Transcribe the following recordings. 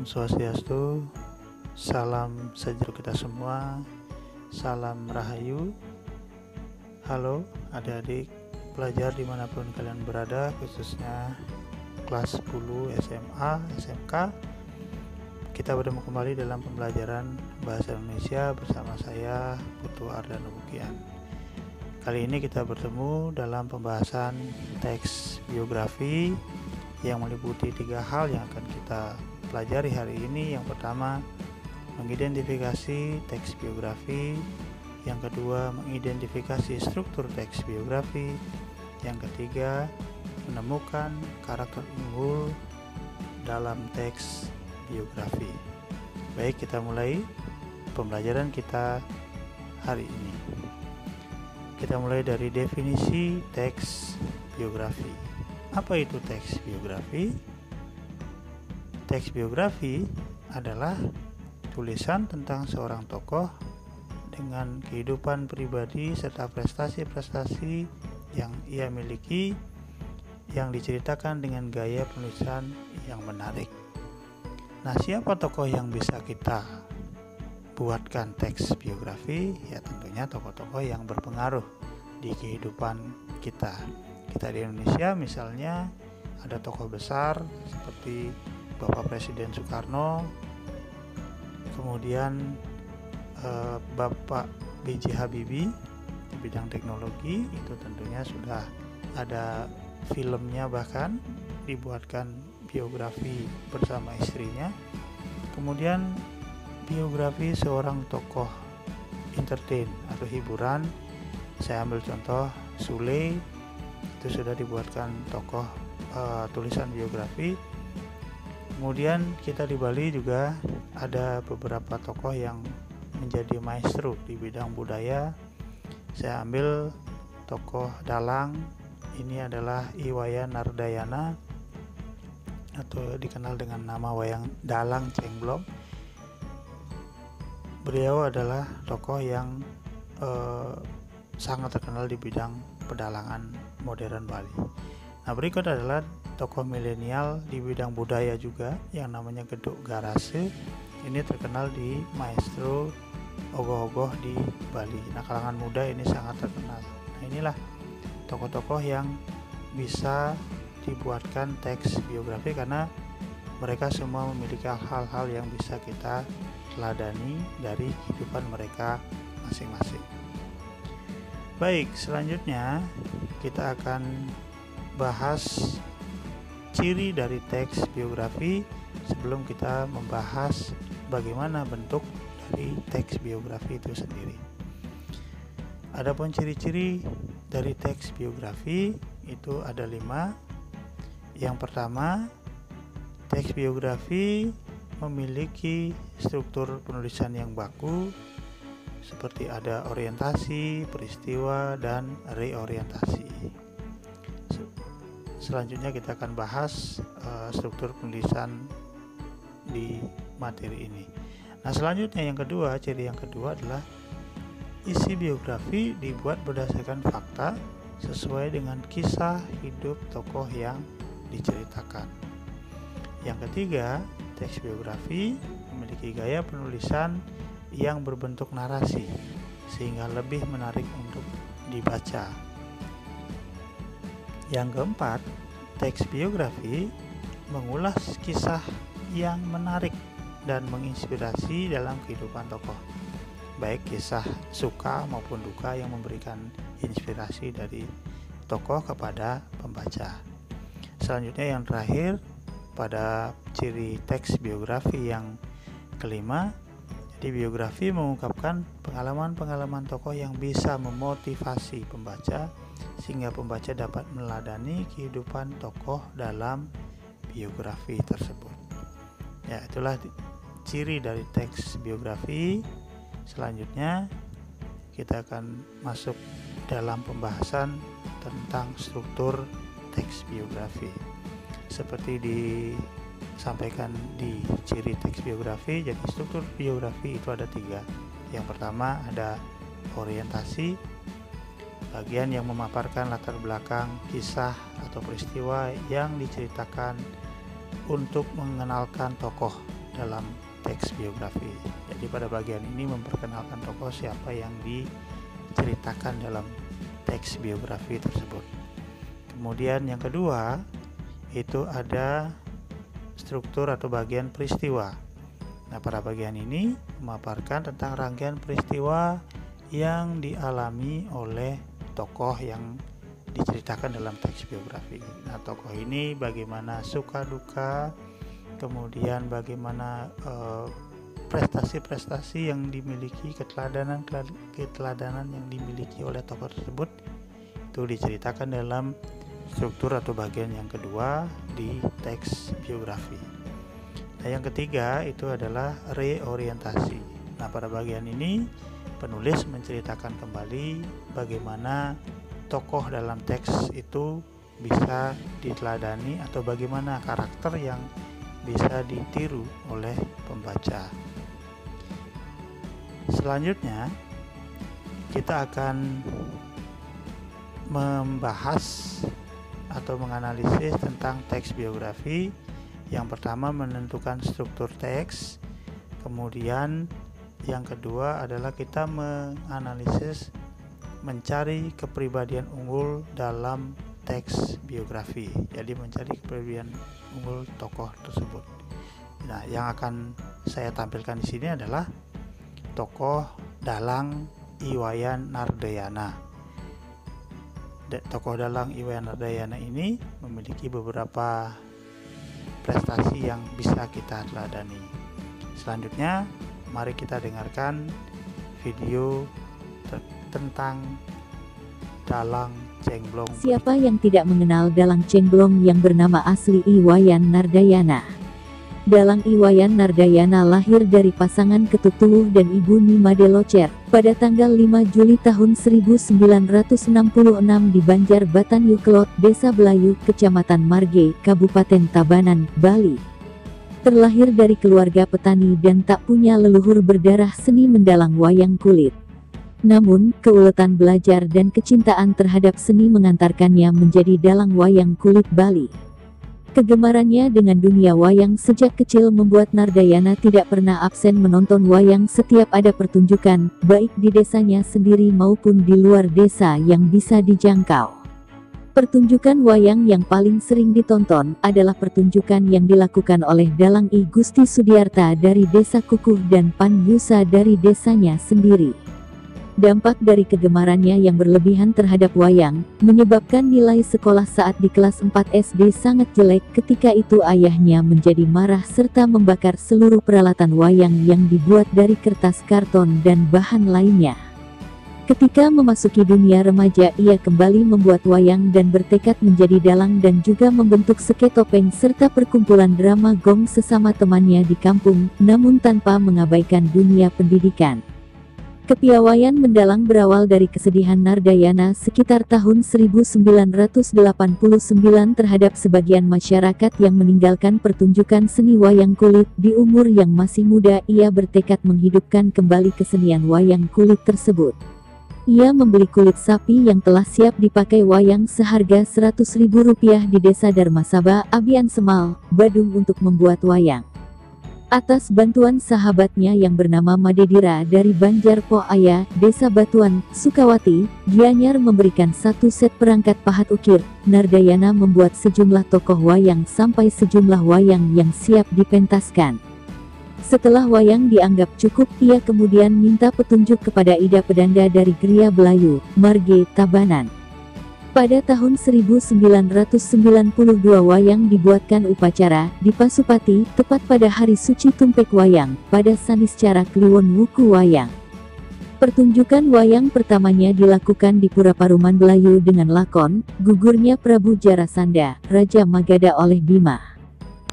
Om Swastiastu, salam sejahtera kita semua, salam rahayu. Halo adik-adik pelajar dimanapun kalian berada, khususnya kelas 10 SMA, SMK. Kita bertemu kembali dalam pembelajaran Bahasa Indonesia bersama saya, Putu Ardana Bukian. Kali ini kita bertemu dalam pembahasan teks biografi yang meliputi 3 hal yang akan kita pelajari hari ini. Yang pertama, mengidentifikasi teks biografi. Yang kedua, mengidentifikasi struktur teks biografi. Yang ketiga, menemukan karakter unggul dalam teks biografi. Baik, kita mulai pembelajaran kita hari ini. Kita mulai dari definisi teks biografi. Apa itu teks biografi? Teks biografi adalah tulisan tentang seorang tokoh dengan kehidupan pribadi serta prestasi-prestasi yang ia miliki, yang diceritakan dengan gaya penulisan yang menarik. Nah, siapa tokoh yang bisa kita buatkan teks biografi? Ya, tentunya tokoh-tokoh yang berpengaruh di kehidupan kita. Kita di Indonesia misalnya ada tokoh besar seperti Bapak Presiden Soekarno, kemudian Bapak B.J. Habibie di bidang teknologi, itu tentunya sudah ada filmnya, bahkan dibuatkan biografi bersama istrinya. Kemudian biografi seorang tokoh entertain atau hiburan, saya ambil contoh Sule, itu sudah dibuatkan tokoh tulisan biografi. Kemudian kita di Bali juga ada beberapa tokoh yang menjadi maestro di bidang budaya. Saya ambil tokoh dalang, ini adalah Iwayan Nardayana atau dikenal dengan nama wayang Dalang Cengblong. Beliau adalah tokoh yang sangat terkenal di bidang pedalangan modern Bali. Nah, berikut adalah tokoh milenial di bidang budaya juga yang namanya Geduk Garase. Ini terkenal di maestro ogoh-ogoh di Bali. Nah, kalangan muda ini sangat terkenal. Nah, inilah tokoh-tokoh yang bisa dibuatkan teks biografi karena mereka semua memiliki hal-hal yang bisa kita teladani dari kehidupan mereka masing-masing. Baik, selanjutnya kita akan bahas ciri dari teks biografi sebelum kita membahas bagaimana bentuk dari teks biografi itu sendiri. Adapun ciri-ciri dari teks biografi itu ada 5. Yang pertama, teks biografi memiliki struktur penulisan yang baku, seperti ada orientasi, peristiwa, dan reorientasi. Selanjutnya kita akan bahas struktur penulisan di materi ini. Nah, selanjutnya yang kedua, ciri yang kedua adalah isi biografi dibuat berdasarkan fakta sesuai dengan kisah hidup tokoh yang diceritakan. Yang ketiga, teks biografi memiliki gaya penulisan yang berbentuk narasi sehingga lebih menarik untuk dibaca. Yang keempat, teks biografi mengulas kisah yang menarik dan menginspirasi dalam kehidupan tokoh, baik kisah suka maupun duka yang memberikan inspirasi dari tokoh kepada pembaca. Selanjutnya yang terakhir, pada ciri teks biografi yang kelima, jadi biografi mengungkapkan pengalaman-pengalaman tokoh yang bisa memotivasi pembaca sehingga pembaca dapat meneladani kehidupan tokoh dalam biografi tersebut. Ya, itulah ciri dari teks biografi. Selanjutnya kita akan masuk dalam pembahasan tentang struktur teks biografi. Seperti disampaikan di ciri teks biografi, jadi struktur biografi itu ada 3. Yang pertama ada orientasi, bagian yang memaparkan latar belakang kisah atau peristiwa yang diceritakan untuk mengenalkan tokoh dalam teks biografi. Jadi pada bagian ini memperkenalkan tokoh siapa yang diceritakan dalam teks biografi tersebut. Kemudian yang kedua itu ada struktur atau bagian peristiwa. Nah, pada bagian ini memaparkan tentang rangkaian peristiwa yang dialami oleh tokoh yang diceritakan dalam teks biografi. Nah, tokoh ini bagaimana suka duka, kemudian bagaimana prestasi-prestasi yang dimiliki, keteladanan yang dimiliki oleh tokoh tersebut, itu diceritakan dalam struktur atau bagian yang kedua di teks biografi. Nah, yang ketiga itu adalah reorientasi. Nah, pada bagian ini penulis menceritakan kembali bagaimana tokoh dalam teks itu bisa diteladani atau bagaimana karakter yang bisa ditiru oleh pembaca. Selanjutnya kita akan membahas atau menganalisis tentang teks biografi. Yang pertama menentukan struktur teks, kemudian yang kedua adalah kita menganalisis, mencari kepribadian unggul dalam teks biografi. Jadi mencari kepribadian unggul tokoh tersebut. Nah, yang akan saya tampilkan di sini adalah tokoh Dalang Iwayan Nardayana. Tokoh Dalang Iwayan Nardayana ini memiliki beberapa prestasi yang bisa kita teladani. Selanjutnya, mari kita dengarkan video tentang Dalang Cengblong. Siapa yang tidak mengenal Dalang Cengblong yang bernama asli Iwayan Nardayana? Dalang Iwayan Nardayana lahir dari pasangan Ketutuwuh dan Ibu Nimade Locer pada tanggal 5 Juli tahun 1966 di Banjar Batan Yuklot, Desa Belayu, Kecamatan Marge, Kabupaten Tabanan, Bali. Terlahir dari keluarga petani dan tak punya leluhur berdarah seni mendalang wayang kulit. Namun, keuletan belajar dan kecintaan terhadap seni mengantarkannya menjadi dalang wayang kulit Bali. Kegemarannya dengan dunia wayang sejak kecil membuat Nardayana tidak pernah absen menonton wayang setiap ada pertunjukan, baik di desanya sendiri maupun di luar desa yang bisa dijangkau. Pertunjukan wayang yang paling sering ditonton adalah pertunjukan yang dilakukan oleh Dalang I Gusti Sudiarta dari Desa Kukuh dan Pan Yusa dari desanya sendiri. Dampak dari kegemarannya yang berlebihan terhadap wayang, menyebabkan nilai sekolah saat di kelas 4 SD sangat jelek. Ketika itu ayahnya menjadi marah serta membakar seluruh peralatan wayang yang dibuat dari kertas karton dan bahan lainnya. Ketika memasuki dunia remaja, ia kembali membuat wayang dan bertekad menjadi dalang dan juga membentuk seketopeng serta perkumpulan drama gong sesama temannya di kampung, namun tanpa mengabaikan dunia pendidikan. Kepiawaian mendalang berawal dari kesedihan Nardayana sekitar tahun 1989 terhadap sebagian masyarakat yang meninggalkan pertunjukan seni wayang kulit. Di umur yang masih muda, ia bertekad menghidupkan kembali kesenian wayang kulit tersebut. Ia membeli kulit sapi yang telah siap dipakai wayang seharga Rp100.000 di Desa Darmasaba, Abian Semal, Badung untuk membuat wayang. Atas bantuan sahabatnya yang bernama Madedira dari Banjar Poaya, Desa Batuan, Sukawati, Gianyar memberikan satu set perangkat pahat ukir. Nardayana membuat sejumlah tokoh wayang sampai sejumlah wayang yang siap dipentaskan. Setelah wayang dianggap cukup, ia kemudian minta petunjuk kepada Ida Pedanda dari Gria Belayu, Marge, Tabanan. Pada tahun 1992 wayang dibuatkan upacara di Pasupati, tepat pada hari suci Tumpek Wayang, pada Saniscara Kliwon Wuku Wayang. Pertunjukan wayang pertamanya dilakukan di Pura Paruman Belayu dengan lakon, Gugurnya Prabu Jarasanda, Raja Magadha oleh Bima.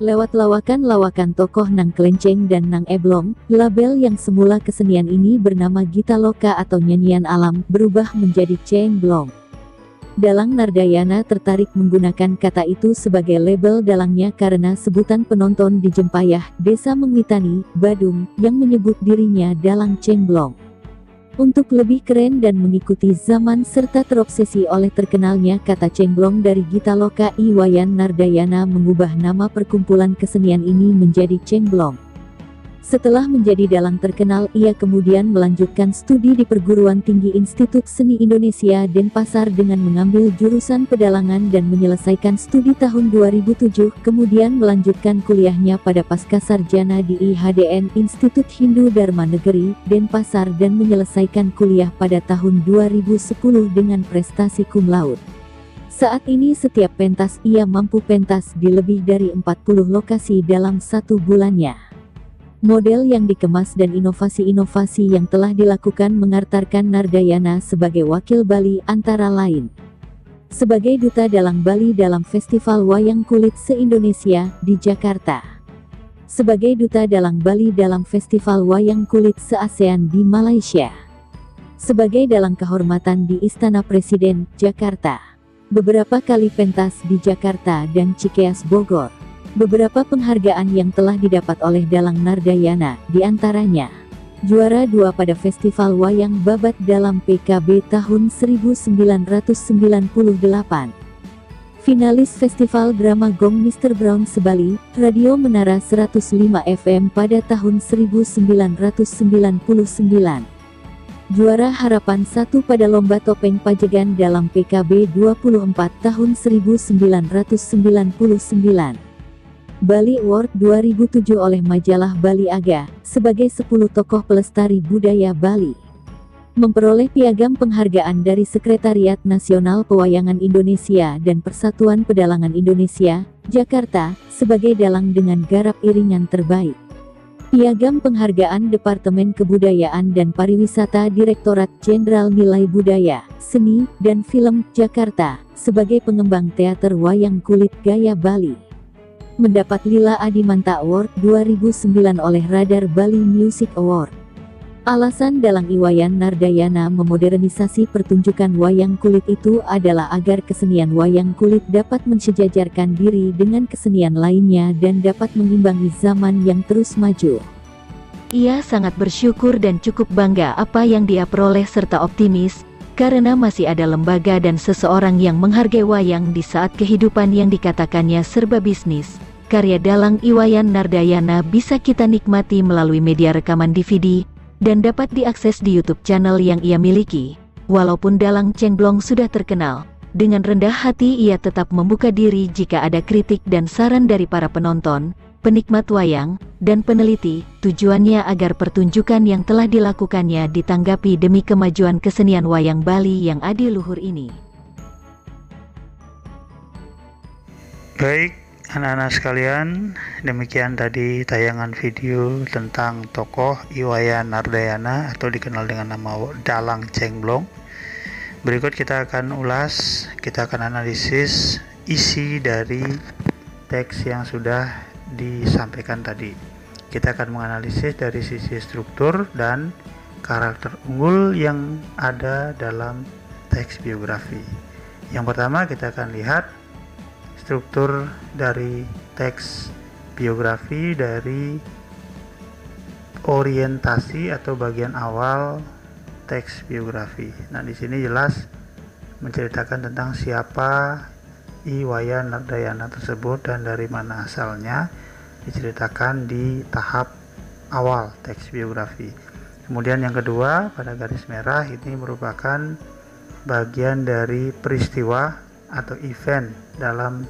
Lewat lawakan-lawakan tokoh Nang Kelenceng dan Nang Eblong, label yang semula kesenian ini bernama Gita Loka atau nyanyian alam, berubah menjadi Cengblong. Dalang Nardayana tertarik menggunakan kata itu sebagai label dalangnya karena sebutan penonton di Jempayah, Desa Mengwitani, Badung, yang menyebut dirinya Dalang Cengblong. Untuk lebih keren dan mengikuti zaman serta terobsesi oleh terkenalnya kata Cengblong dari Gita Loka, Iwayan Nardayana mengubah nama perkumpulan kesenian ini menjadi Cengblong. Setelah menjadi dalang terkenal, ia kemudian melanjutkan studi di Perguruan Tinggi Institut Seni Indonesia Denpasar dengan mengambil jurusan pedalangan dan menyelesaikan studi tahun 2007, kemudian melanjutkan kuliahnya pada Pascasarjana di IHDN Institut Hindu Dharma Negeri, Denpasar dan menyelesaikan kuliah pada tahun 2010 dengan prestasi cum laude. Saat ini setiap pentas ia mampu pentas di lebih dari 40 lokasi dalam satu bulannya. Model yang dikemas dan inovasi-inovasi yang telah dilakukan mengantarkan Nardayana sebagai wakil Bali antara lain sebagai duta dalang Bali dalam Festival Wayang Kulit se-Indonesia di Jakarta, sebagai duta dalang Bali dalam Festival Wayang Kulit se-ASEAN di Malaysia, sebagai dalang kehormatan di Istana Presiden, Jakarta, beberapa kali pentas di Jakarta dan Cikeas Bogor. Beberapa penghargaan yang telah didapat oleh dalang Nardayana, diantaranya juara 2 pada Festival Wayang Babat dalam PKB tahun 1998, finalis Festival Drama Gong Mr. Brown Sebali, Radio Menara 105 FM pada tahun 1999, juara Harapan 1 pada Lomba Topeng Pajegan dalam PKB 24 tahun 1999. Bali Award 2007 oleh majalah Bali Aga, sebagai 10 tokoh pelestari budaya Bali. Memperoleh piagam penghargaan dari Sekretariat Nasional Pewayangan Indonesia dan Persatuan Pedalangan Indonesia, Jakarta, sebagai dalang dengan garap iringan terbaik. Piagam penghargaan Departemen Kebudayaan dan Pariwisata Direktorat Jenderal Nilai Budaya, Seni, dan Film, Jakarta, sebagai pengembang teater wayang kulit gaya Bali. Mendapat Lila Adimanta Award 2009 oleh Radar Bali Music Award. Alasan dalang Iwayan Nardayana memodernisasi pertunjukan wayang kulit itu adalah agar kesenian wayang kulit dapat mensejajarkan diri dengan kesenian lainnya dan dapat mengimbangi zaman yang terus maju. Ia sangat bersyukur dan cukup bangga apa yang dia peroleh serta optimis, karena masih ada lembaga dan seseorang yang menghargai wayang di saat kehidupan yang dikatakannya serba bisnis. Karya dalang Iwayan Nardayana bisa kita nikmati melalui media rekaman DVD, dan dapat diakses di YouTube channel yang ia miliki. Walaupun dalang Cengblong sudah terkenal, dengan rendah hati ia tetap membuka diri jika ada kritik dan saran dari para penonton, penikmat wayang, dan peneliti. Tujuannya agar pertunjukan yang telah dilakukannya ditanggapi demi kemajuan kesenian wayang Bali yang adiluhur ini. Baik, anak-anak sekalian, demikian tadi tayangan video tentang tokoh Iwayan Nardayana atau dikenal dengan nama Dalang Cengblong. Berikut kita akan ulas, kita akan analisis isi dari teks yang sudah disampaikan tadi. Kita akan menganalisis dari sisi struktur dan karakter unggul yang ada dalam teks biografi. Yang pertama kita akan lihat struktur dari teks biografi dari orientasi atau bagian awal teks biografi. Nah, di sini jelas menceritakan tentang siapa Iwayan Nardayana tersebut dan dari mana asalnya, diceritakan di tahap awal teks biografi. Kemudian yang kedua, pada garis merah ini merupakan bagian dari peristiwa atau event dalam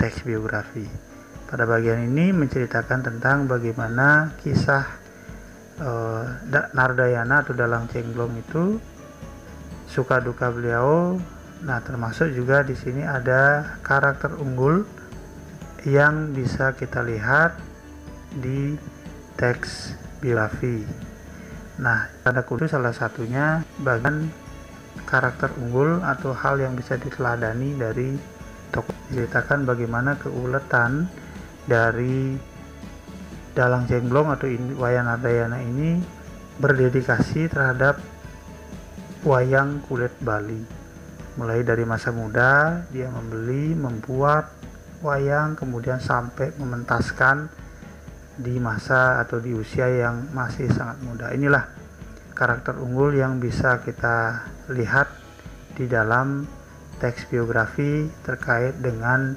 teks biografi. Pada bagian ini menceritakan tentang bagaimana kisah Nardayana atau Dalang Cengblong itu, suka duka beliau. Nah, termasuk juga di sini ada karakter unggul yang bisa kita lihat di teks biografi. Nah, tanda kutip salah satunya bagian karakter unggul atau hal yang bisa diteladani dari tokoh. Diceritakan bagaimana keuletan dari Dalang Cengblong atau Iwayan Nardayana ini berdedikasi terhadap wayang kulit Bali. Mulai dari masa muda dia membeli, membuat wayang, kemudian sampai mementaskan di masa atau di usia yang masih sangat muda. Inilah karakter unggul yang bisa kita lihat di dalam teks biografi terkait dengan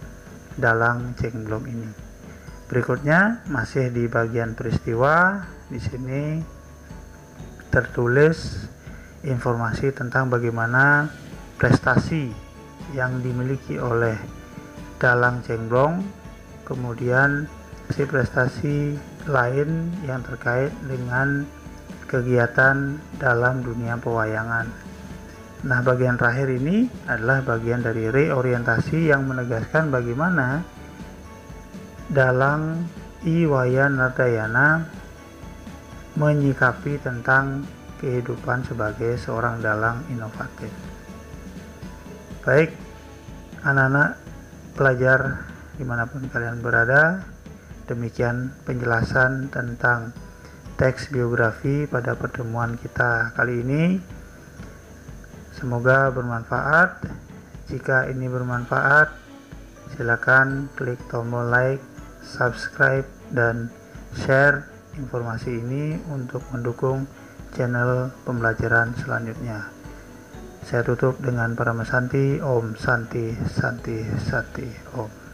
Dalang Cengblong ini. Berikutnya masih di bagian peristiwa, di sini tertulis informasi tentang bagaimana prestasi yang dimiliki oleh Dalang Cengblong, kemudian prestasi lain yang terkait dengan kegiatan dalam dunia pewayangan. Nah, bagian terakhir ini adalah bagian dari reorientasi yang menegaskan bagaimana Dalang Iwayan Nardayana menyikapi tentang kehidupan sebagai seorang dalang inovatif. Baik, anak-anak pelajar dimanapun kalian berada, demikian penjelasan tentang teks biografi pada pertemuan kita kali ini. Semoga bermanfaat. Jika ini bermanfaat, silakan klik tombol like, subscribe, dan share informasi ini untuk mendukung channel pembelajaran selanjutnya. Saya tutup dengan Paramasanti. Om Santi Santi Santi Om.